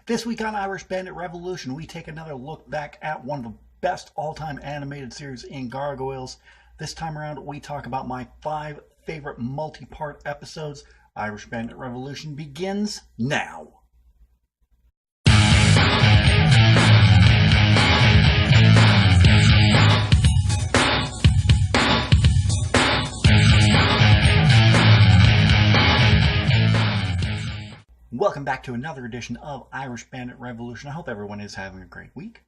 This week on Irish Bandit Revolution, we take another look back at one of the best all-time animated series in Gargoyles. This time around, we talk about my 5 favorite multi-part episodes. Irish Bandit Revolution begins now. Welcome back to another edition of Irish Bandit Revolution. I hope everyone is having a great week.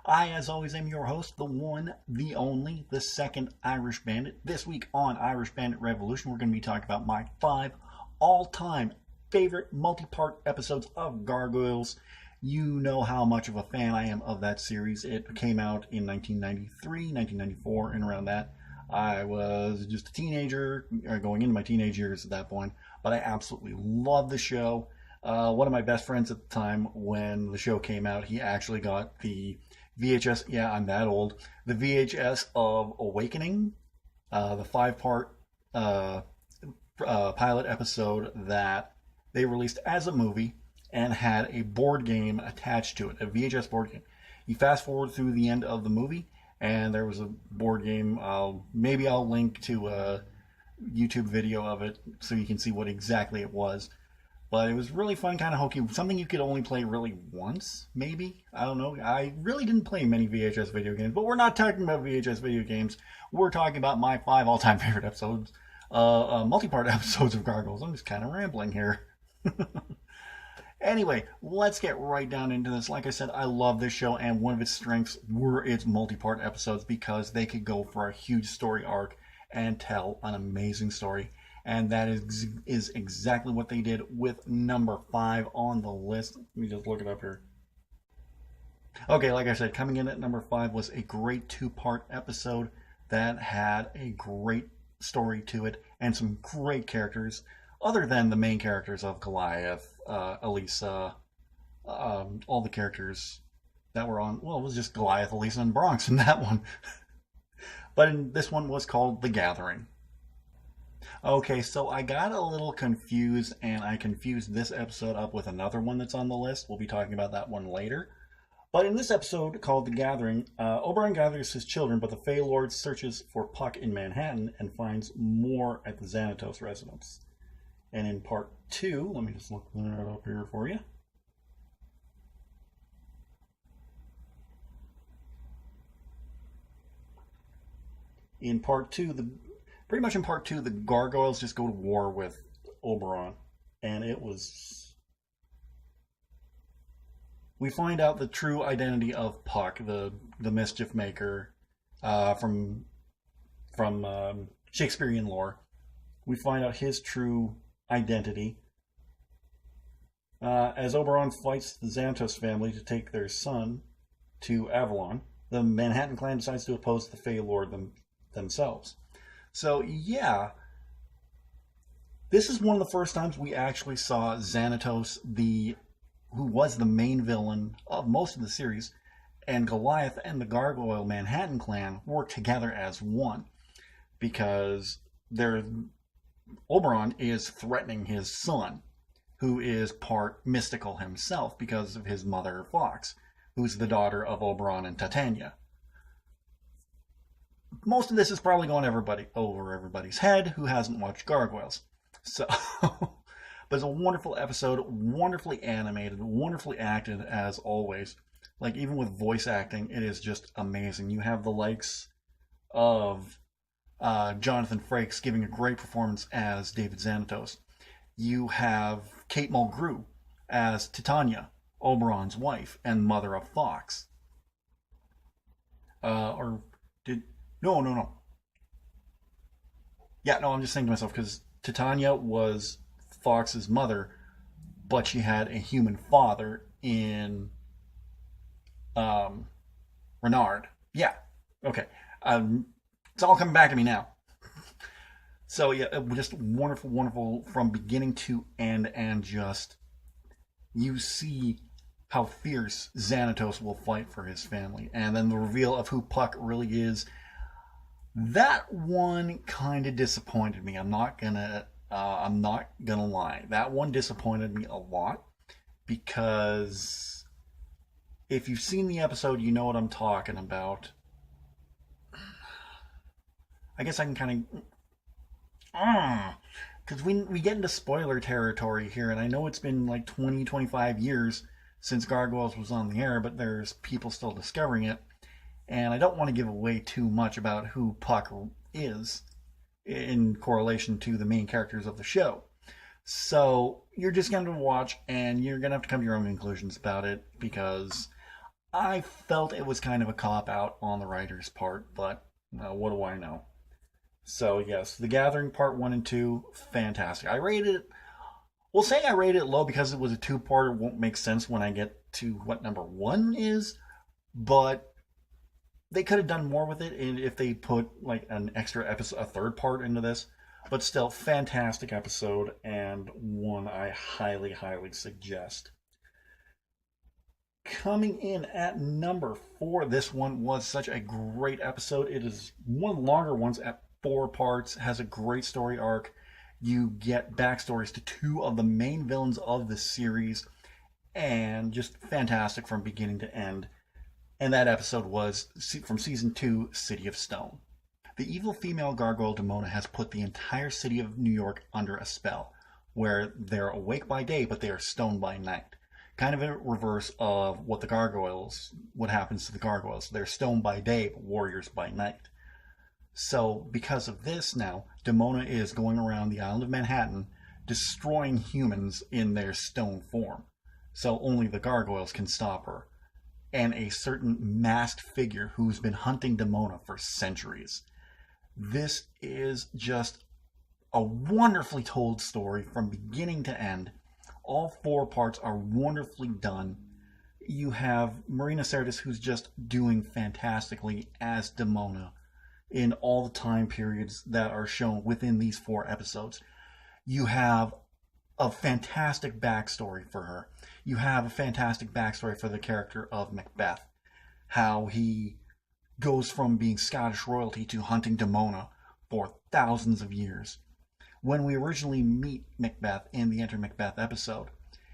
I, as always, am your host, the one, the only, the second Irish Bandit. This week on Irish Bandit Revolution, we're going to be talking about my 5 all-time favorite multi-part episodes of Gargoyles. You know how much of a fan I am of that series. It came out in 1993, 1994, and around that. I was just a teenager, going into my teenage years at that point, but I absolutely loved the show. One of my best friends at the time, when the show came out, he actually got the VHS, yeah, I'm that old, the VHS of Awakening, the 5-part pilot episode that they released as a movie and had a board game attached to it, a VHS board game. You fast forward through the end of the movie, and there was a board game. Maybe I'll link to a YouTube video of it so you can see what exactly it was. But it was really fun, kind of hokey. Something you could only play really once, maybe. I don't know. I really didn't play many VHS video games, but we're not talking about VHS video games. We're talking about my 5 all-time favorite episodes, multi-part episodes of Gargoyles. I'm just kind of rambling here. Anyway, let's get right down into this. Like I said, I love this show, and one of its strengths were its multi-part episodes because they could go for a huge story arc and tell an amazing story. And that is exactly what they did with number 5 on the list. Let me just look it up here. Okay, like I said, coming in at number 5 was a great 2-part episode that had a great story to it and some great characters, other than the main characters of Goliath, Elisa, all the characters that were on. Well, it was just Goliath, Elisa, and Bronx in that one. But this one was called The Gathering. Okay, so I got a little confused, and I confused this episode up with another one that's on the list. We'll be talking about that one later. But in this episode called The Gathering, Oberon gathers his children, but the Fey Lord searches for Puck in Manhattan and finds more at the Xanatos residence. And in part 2, let me just look that up here for you. In part 2, pretty much in part 2, the Gargoyles just go to war with Oberon. And it was... We find out the true identity of Puck, the mischief maker, from Shakespearean lore. We find out his true identity. As Oberon fights the Xanatos family to take their son to Avalon, the Manhattan clan decides to oppose the Fey Lord themselves. So, yeah, this is one of the first times we actually saw Xanatos, who was the main villain of most of the series, and Goliath and the Gargoyle Manhattan clan work together as one, because Oberon is threatening his son, who is part mystical himself because of his mother Fox, who's the daughter of Oberon and Titania. Most of this is probably going over everybody's head who hasn't watched Gargoyles. So, but it's a wonderful episode, wonderfully animated, wonderfully acted as always. Like, even with voice acting, it is just amazing. You have the likes of Jonathan Frakes giving a great performance as David Xanatos. You have Kate Mulgrew as Titania, Oberon's wife and mother of Fox. No. Yeah, no, I'm just saying to myself, because Titania was Fox's mother, but she had a human father in Renard. Yeah, okay. It's all coming back to me now. So, yeah, just wonderful, wonderful from beginning to end, and just, you see how fierce Xanatos will fight for his family. And then the reveal of who Puck really is. That one kind of disappointed me. I'm not gonna lie. That one disappointed me a lot because If you've seen the episode, you know what I'm talking about. I guess I can kind of because we get into spoiler territory here, and I know it's been like 20, 25 years since Gargoyles was on the air, but there's people still discovering it, and I don't want to give away too much about who Puck is in correlation to the main characters of the show. So you're just going to watch, and you're going to have to come to your own conclusions about it, because I felt it was kind of a cop out on the writer's part, but what do I know? So yes, The Gathering Part 1 and 2, fantastic. I rated it, we'll say I rated it low because it was a two-parter. It won't make sense when I get to what number 1 is, but they could have done more with it if they put like an extra episode, a third part into this. But still, fantastic episode, and one I highly, highly suggest. Coming in at number 4, this one was such a great episode. It is one of the longer ones at 4 parts, has a great story arc. You get backstories to 2 of the main villains of the series, and just fantastic from beginning to end. And that episode was from season 2, City of Stone. The evil female gargoyle Demona has put the entire city of New York under a spell, where they're awake by day, but they are stoned by night. Kind of a reverse of what happens to the gargoyles. They're stoned by day, but warriors by night. So, because of this now, Demona is going around the island of Manhattan, destroying humans in their stone form. So only the gargoyles can stop her. And a certain masked figure who's been hunting Demona for centuries. This is just a wonderfully told story from beginning to end. All 4 parts are wonderfully done. You have Marina Sirtis, who's just doing fantastically as Demona in all the time periods that are shown within these 4 episodes. You have a fantastic backstory for her. You have a fantastic backstory for the character of Macbeth. How he goes from being Scottish royalty to hunting Demona for thousands of years. When we originally meet Macbeth in the Enter Macbeth episode,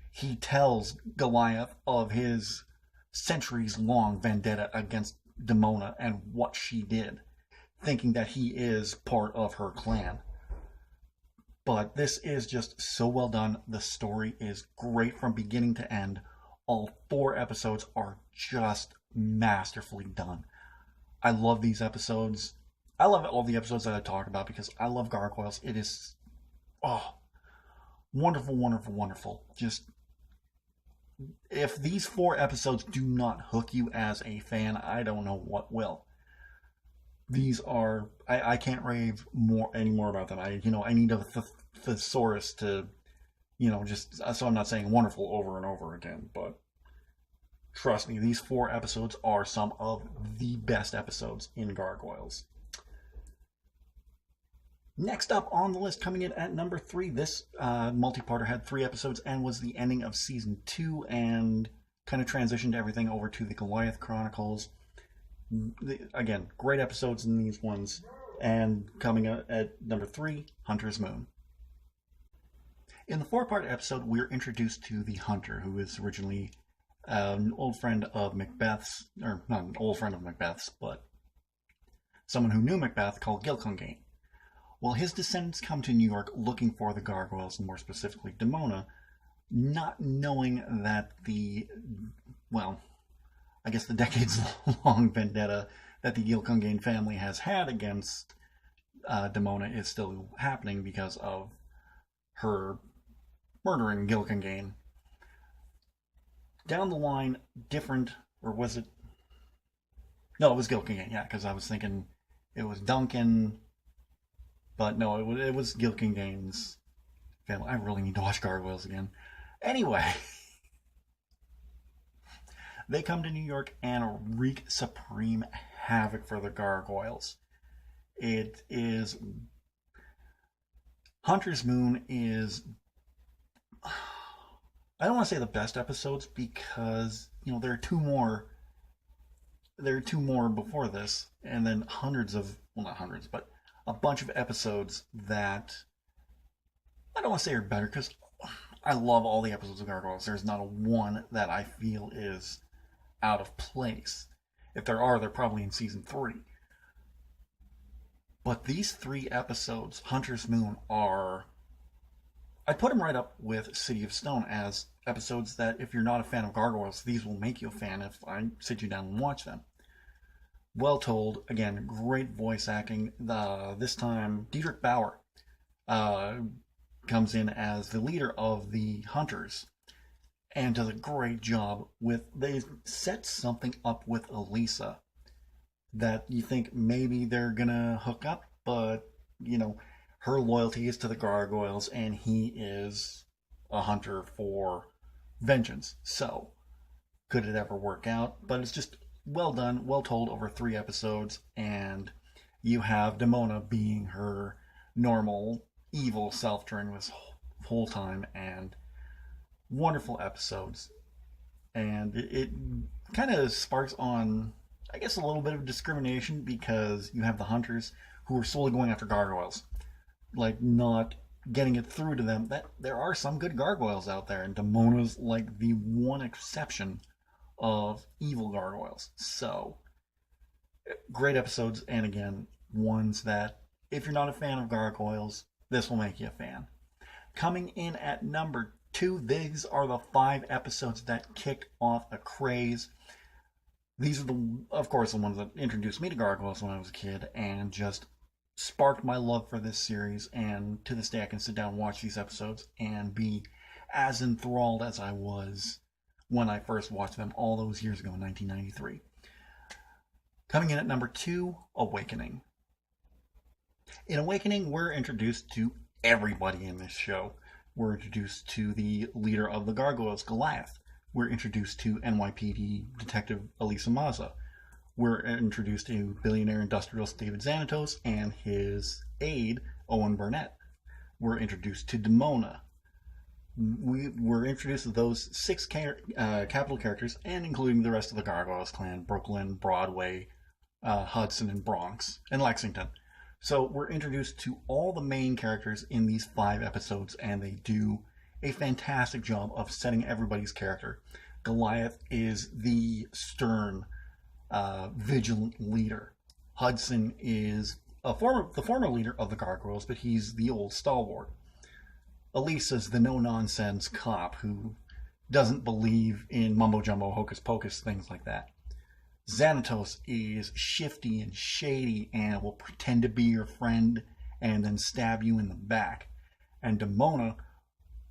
he tells Goliath of his centuries-long vendetta against Demona and what she did, thinking that he is part of her clan. But this is just so well done. The story is great from beginning to end. All 4 episodes are just masterfully done. I love these episodes. I love all the episodes that I talk about because I love Gargoyles. It is, wonderful, wonderful, wonderful. Just, if these 4 episodes do not hook you as a fan, I don't know what will. These are, I can't rave any more about them. I need a thesaurus to, just, so I'm not saying wonderful over and over again, but trust me, these 4 episodes are some of the best episodes in Gargoyles. Next up on the list, coming in at number 3, this multi-parter had 3 episodes and was the ending of season 2 and kind of transitioned everything over to the Goliath Chronicles. Again, great episodes in these ones. And coming at number 3, Hunter's Moon. In the 4-part episode, we're introduced to the Hunter, who is originally an old friend of Macbeth's, or not an old friend of Macbeth's, but someone who knew Macbeth, called Gilcungane. Well, his descendants come to New York looking for the Gargoyles, and more specifically Demona, not knowing that the decades-long vendetta that the Gilcungane family has had against Demona is still happening because of her murdering Gilcungane. Down the line, or was it? No, it was Gilcungane, yeah, because I was thinking it was Duncan, but no, it was Gilcungane's family. I really need to watch Gargoyles again. Anyway, they come to New York and wreak supreme havoc for the Gargoyles. Hunter's Moon is, I don't want to say the best episodes because, there are 2 more. There are 2 more before this, and then not hundreds, but a bunch of episodes that I don't want to say are better because I love all the episodes of Gargoyles. There's not a one that I feel is out of place. If there are, they're probably in season 3. But these 3 episodes, Hunter's Moon, are... I'd put them right up with City of Stone as episodes that, if you're not a fan of Gargoyles, these will make you a fan if I sit you down and watch them. Well told, again, great voice acting. This time, Diedrich Bauer comes in as the leader of the Hunters and does a great job with... They set something up with Elisa that you think maybe they're gonna hook up, but, you know, her loyalty is to the Gargoyles and he is a hunter for vengeance. So, could it ever work out? But it's just well done, well told over 3 episodes, and you have Demona being her normal evil self during this whole time, and wonderful episodes. And it kind of sparks on, I guess, a little bit of discrimination, because you have the Hunters who are solely going after Gargoyles, like not getting it through to them that there are some good Gargoyles out there, and Demona's like the one exception of evil Gargoyles. So, great episodes, and again, ones that, if you're not a fan of Gargoyles, this will make you a fan. Coming in at number 2, these are the 5 episodes that kicked off a craze. These are, of course, the ones that introduced me to Gargoyles when I was a kid, and just sparked my love for this series, and to this day I can sit down and watch these episodes and be as enthralled as I was when I first watched them all those years ago in 1993. Coming in at number 2, Awakening. In Awakening, we're introduced to everybody in this show. We're introduced to the leader of the Gargoyles, Goliath. We're introduced to NYPD Detective Elisa Maza. We're introduced to billionaire industrialist David Xanatos and his aide, Owen Burnett. We're introduced to Demona. We were introduced to those 6 capital characters, and including the rest of the Gargoyles clan: Brooklyn, Broadway, Hudson, and Bronx, and Lexington. So we're introduced to all the main characters in these 5 episodes, and they do a fantastic job of setting everybody's character. Goliath is the stern, vigilant leader. Hudson is the former leader of the Gargoyles, but he's the old stalwart. Elisa's the no-nonsense cop who doesn't believe in mumbo-jumbo, hocus-pocus, things like that. Xanatos is shifty and shady and will pretend to be your friend and then stab you in the back. And Demona,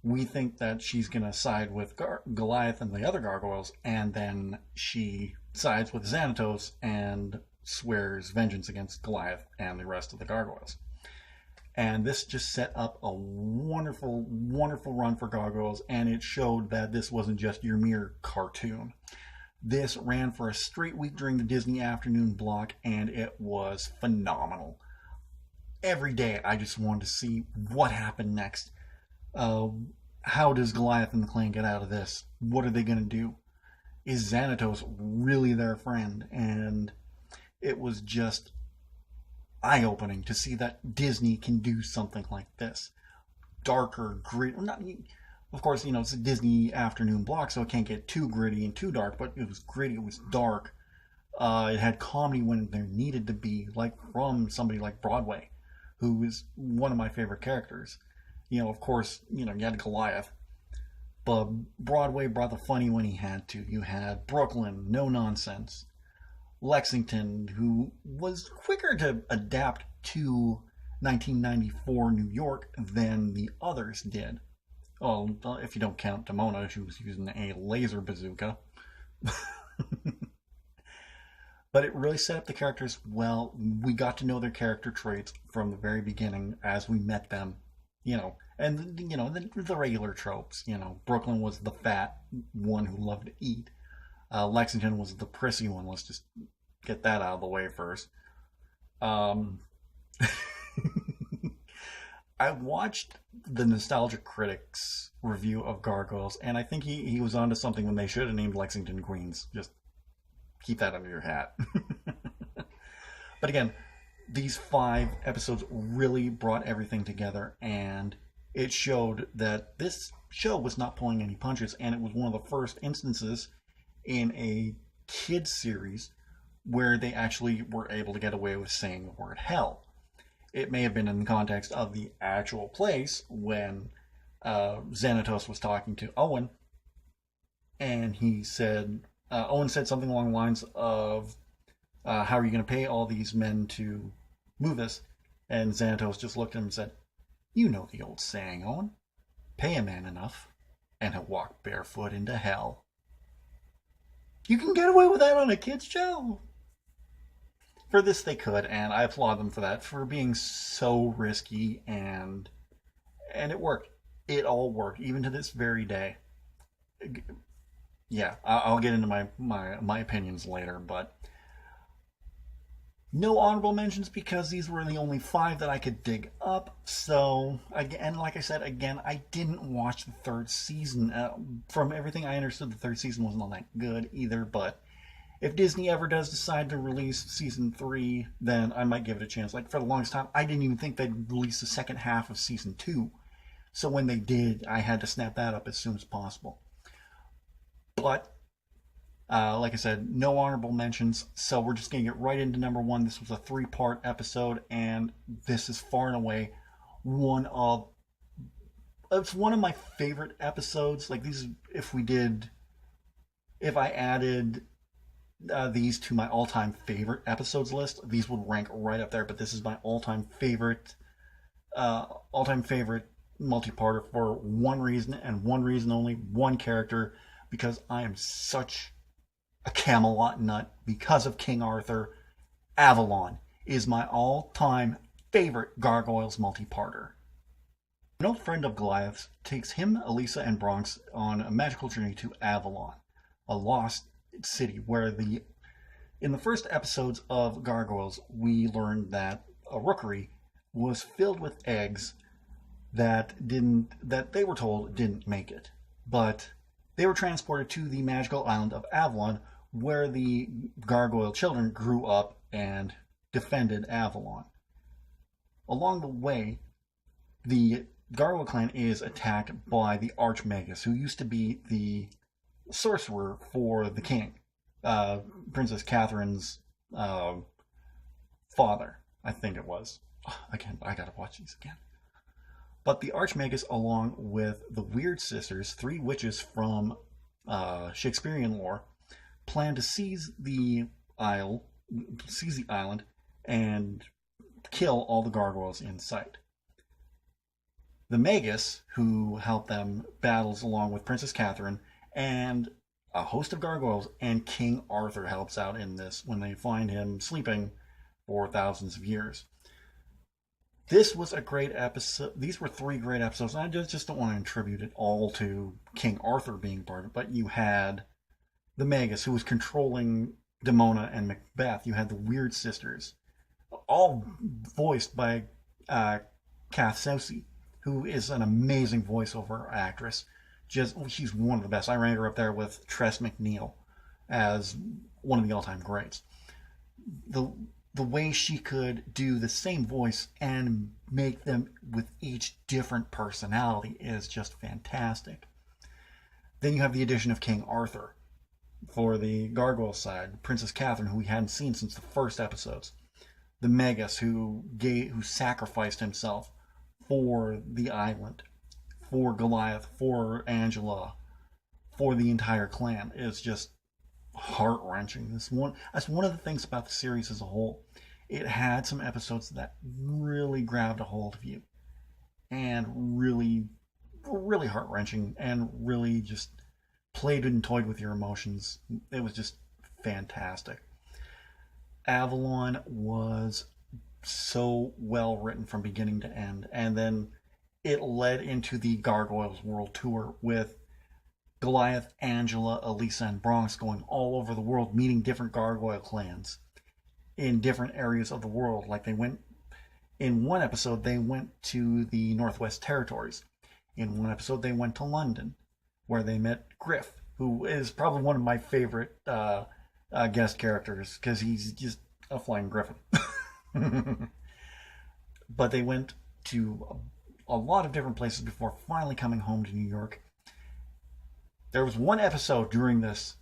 we think that she's going to side with Goliath and the other Gargoyles, and then she sides with Xanatos and swears vengeance against Goliath and the rest of the Gargoyles. And this just set up a wonderful, wonderful run for Gargoyles, and it showed that this wasn't just your mere cartoon. This ran for a straight week during the Disney afternoon block, and it was phenomenal. Every day I just wanted to see what happened next. How does Goliath and the clan get out of this? What are they going to do? Is Xanatos really their friend? And it was just eye-opening to see that Disney can do something like this. Darker, gritty. Of course, it's a Disney afternoon block, so it can't get too gritty and too dark, but it was gritty, it was dark. It had comedy when there needed to be, like from somebody like Broadway, who is one of my favorite characters. Of course, you had Goliath, but Broadway brought the funny when he had to. You had Brooklyn, no nonsense. Lexington, who was quicker to adapt to 1994 New York than the others did. Well, if you don't count Demona, she was using a laser bazooka. But it really set up the characters well. We got to know their character traits from the very beginning as we met them. And the regular tropes. Brooklyn was the fat one who loved to eat. Lexington was the prissy one. Let's just get that out of the way first. I watched the Nostalgic Critics review of Gargoyles, and I think he was onto something when they should have named Lexington Queens. Just keep that under your hat. But again, these 5 episodes really brought everything together, and it showed that this show was not pulling any punches, and it was one of the first instances in a kids series where they actually were able to get away with saying the word hell. It may have been in the context of the actual place when Xanatos was talking to Owen, and he said, Owen said something along the lines of, how are you going to pay all these men to move this? And Xanatos just looked at him and said, you know the old saying, Owen. Pay a man enough, and he'll walk barefoot into hell. You can get away with that on a kid's show. For this they could, and I applaud them for that, for being so risky, and it worked. It all worked, even to this very day. Yeah, I'll get into my opinions later, but no honorable mentions because these were the only 5 that I could dig up. So, again, like I said, I didn't watch the 3rd season. From everything I understood, the 3rd season wasn't all that good either, but if Disney ever does decide to release season 3, then I might give it a chance. Like, for the longest time, I didn't even think they'd release the second half of season 2. So when they did, I had to snap that up as soon as possible. But, like I said, no honorable mentions, so we're just going to get right into number 1. This was a 3-part episode, and this is far and away it's one of my favorite episodes. Like, these, if I added these to my all-time favorite episodes list, these would rank right up there, but this is my all-time favorite multi-parter for one reason, and one reason only, one character, because I am such a Camelot nut because of King Arthur. Avalon is my all-time favorite Gargoyles multi-parter. An old friend of Goliath's takes him, Elisa, and Bronx on a magical journey to Avalon, a lost city where in the first episodes of Gargoyles, we learned that a rookery was filled with eggs that they were told didn't make it. But they were transported to the magical island of Avalon, where the gargoyle children grew up and defended Avalon. Along the way, the Gargoyle clan is attacked by the Archmagus, who used to be the sorcerer for the king, Princess Catherine's father, I think it was. Again, I gotta watch these again. But the Archmagus, along with the Weird Sisters, 3 witches from Shakespearean lore, plan to seize the island and kill all the gargoyles in sight. The Magus, who helped them, battles along with Princess Catherine and a host of gargoyles, and King Arthur helps out in this when they find him sleeping for thousands of years. This was a great episode. These were 3 great episodes. I just don't want to attribute it all to King Arthur being part of it, but you had the Magus, who was controlling Demona and Macbeth. You had the Weird Sisters, all voiced by Kath Soucie, who is an amazing voiceover actress. She's one of the best. I rank her up there with Tress MacNeille as one of the all-time greats. The way she could do the same voice and make them with each different personality is just fantastic. Then you have the addition of King Arthur for the Gargoyle side, Princess Catherine, who we hadn't seen since the first episodes, the Magus, who sacrificed himself for the island, for Goliath, for Angela, for the entire clan, is just heart-wrenching. That's one of the things about the series as a whole. It had some episodes that really grabbed a hold of you and really, really heart-wrenching and really just played and toyed with your emotions. It was just fantastic. Avalon was so well written from beginning to end, and then it led into the Gargoyles World Tour with Goliath, Angela, Elisa, and Bronx going all over the world, meeting different gargoyle clans in different areas of the world. Like in one episode, they went to the Northwest Territories. In one episode, they went to London, where they met Griff, who is probably one of my favorite guest characters, because he's just a flying griffin. But they went to a lot of different places before finally coming home to New York. There was one episode during this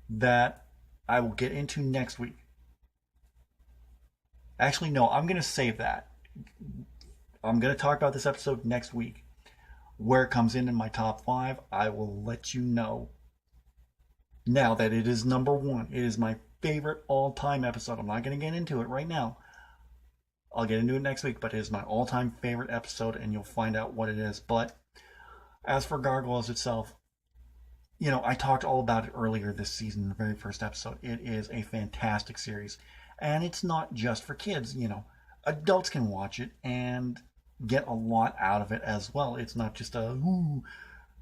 that I will get into next week. Actually, no, I'm going to save that. I'm going to talk about this episode next week. Where it comes in my top 5, I will let you know. Now that it is number 1, it is my favorite all-time episode. I'm not going to get into it right now. I'll get into it next week, but it is my all-time favorite episode, and you'll find out what it is. But as for Gargoyles itself, I talked all about it earlier this season, the very first episode. It is a fantastic series, and it's not just for kids. Adults can watch it and get a lot out of it as well. It's not just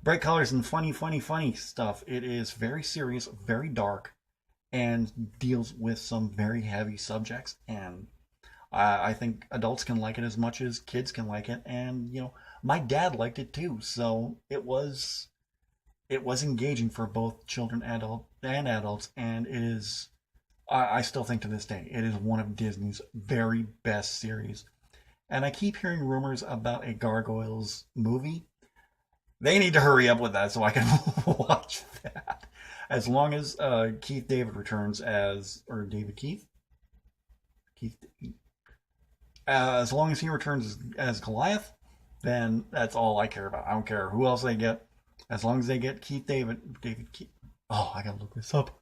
bright colors and funny stuff. It is very serious, very dark, and deals with some very heavy subjects. And I think adults can like it as much as kids can like it. And my dad liked it too, so it was engaging for both children and adults. And it is, I still think to this day, it is one of Disney's very best series. And I keep hearing rumors about a Gargoyles movie. They need to hurry up with that so I can watch that. As long as Keith David returns or David Keith? As long as he returns as Goliath, then that's all I care about. I don't care who else they get. As long as they get David Keith. Oh, I gotta look this up.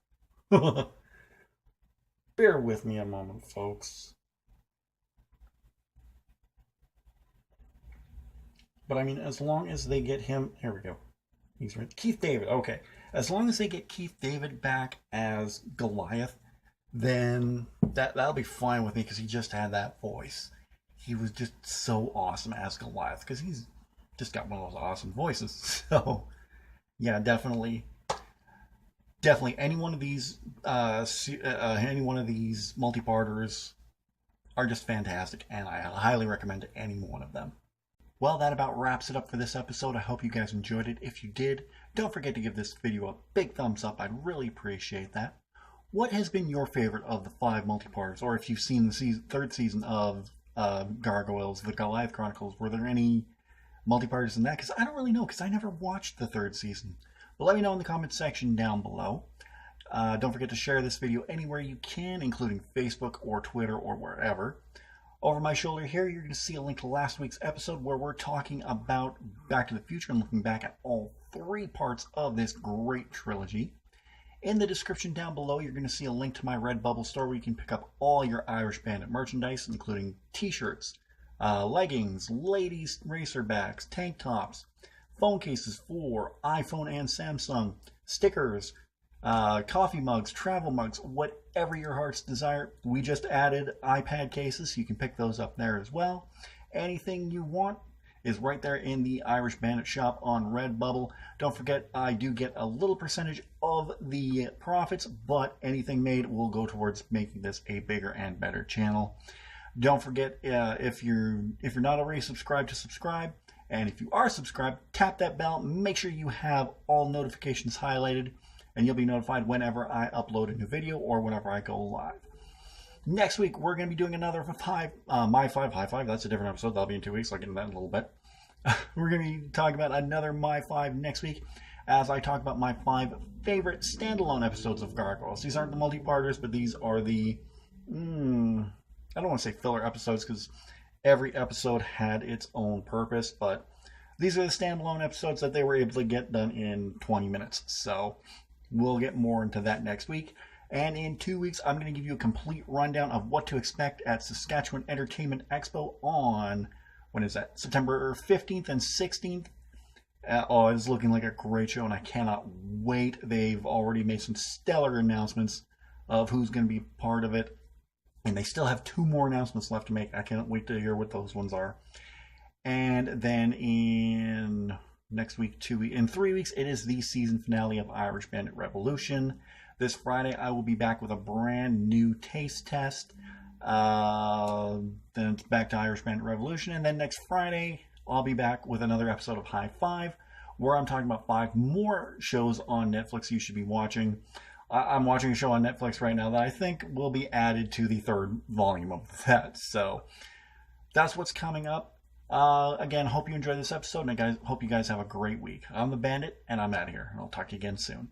Bear with me a moment, folks. But I mean, as long as they get him, here we go. He's right. Keith David. Okay. As long as they get Keith David back as Goliath, then that'll be fine with me, because he just had that voice. He was just so awesome as Goliath, because he's just got one of those awesome voices. So, yeah, definitely any one of these multi-parters are just fantastic, and I highly recommend any one of them. Well, that about wraps it up for this episode. I hope you guys enjoyed it. If you did, don't forget to give this video a big thumbs up. I'd really appreciate that. What has been your favorite of the 5 multi-parters? Or if you've seen the third season of Gargoyles, The Goliath Chronicles, were there any multi-parters in that? Because I don't really know, because I never watched the third season. But let me know in the comments section down below. Don't forget to share this video anywhere you can, including Facebook or Twitter or wherever. Over my shoulder here, you're going to see a link to last week's episode where we're talking about Back to the Future and looking back at all 3 parts of this great trilogy. In the description down below, you're going to see a link to my Redbubble store where you can pick up all your Irish Bandit merchandise, including t-shirts, leggings, ladies' racerbacks, tank tops, phone cases for iPhone and Samsung, stickers, coffee mugs, travel mugs, whatever your heart's desire. We just added iPad cases, so you can pick those up there as well. Anything you want is right there in the Irish Bandit shop on Redbubble. Don't forget, I do get a little percentage of the profits, but anything made will go towards making this a bigger and better channel. Don't forget, if you're not already subscribed, to subscribe. And if you are subscribed, tap that bell. Make sure you have all notifications highlighted, and you'll be notified whenever I upload a new video or whenever I go live. Next week, we're going to be doing another My 5 High 5. That's a different episode. That'll be in 2 weeks. I'll get into that in a little bit. We're going to be talking about another My 5 next week, as I talk about my 5 favorite standalone episodes of Gargoyles. These aren't the multi-parters, but these are the, I don't want to say filler episodes, because every episode had its own purpose, but these are the standalone episodes that they were able to get done in 20 minutes. So we'll get more into that next week. And in 2 weeks, I'm going to give you a complete rundown of what to expect at Saskatchewan Entertainment Expo on, when is that? September 15th and 16th. It's looking like a great show, and I cannot wait. They've already made some stellar announcements of who's going to be part of it. And they still have 2 more announcements left to make. I can't wait to hear what those ones are. And then in next week, 2 weeks, in 3 weeks, it is the season finale of Irish Bandit Revolution. This Friday, I will be back with a brand new taste test. Then it's back to Irish Bandit Revolution. And then next Friday, I'll be back with another episode of High 5, where I'm talking about 5 more shows on Netflix you should be watching. I'm watching a show on Netflix right now that I think will be added to the 3rd volume of that. So that's what's coming up. Again, hope you enjoyed this episode, and I hope you guys have a great week. I'm the Bandit, and I'm out of here. I'll talk to you again soon.